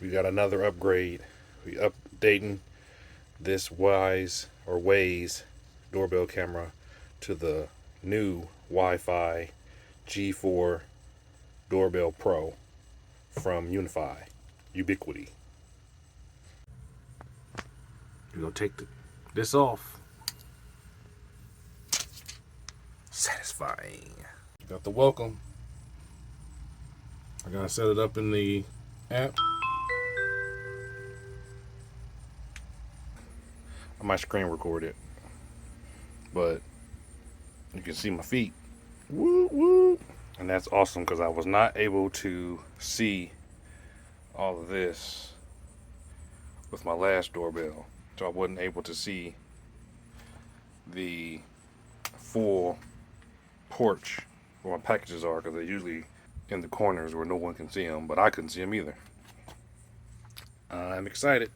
We got another upgrade. We updating this Waze doorbell camera to the new Wi-Fi G4 Doorbell Pro from Unifi Ubiquiti. We're gonna take this off. Satisfying. Got the welcome. I gotta set it up in the app. I might screen record it, but you can see my feet. Woo woo. And that's awesome because I was not able to see all of this with my last doorbell. So I wasn't able to see the full porch where my packages are because they're usually in the corners where no one can see them, but I couldn't see them either. I'm excited.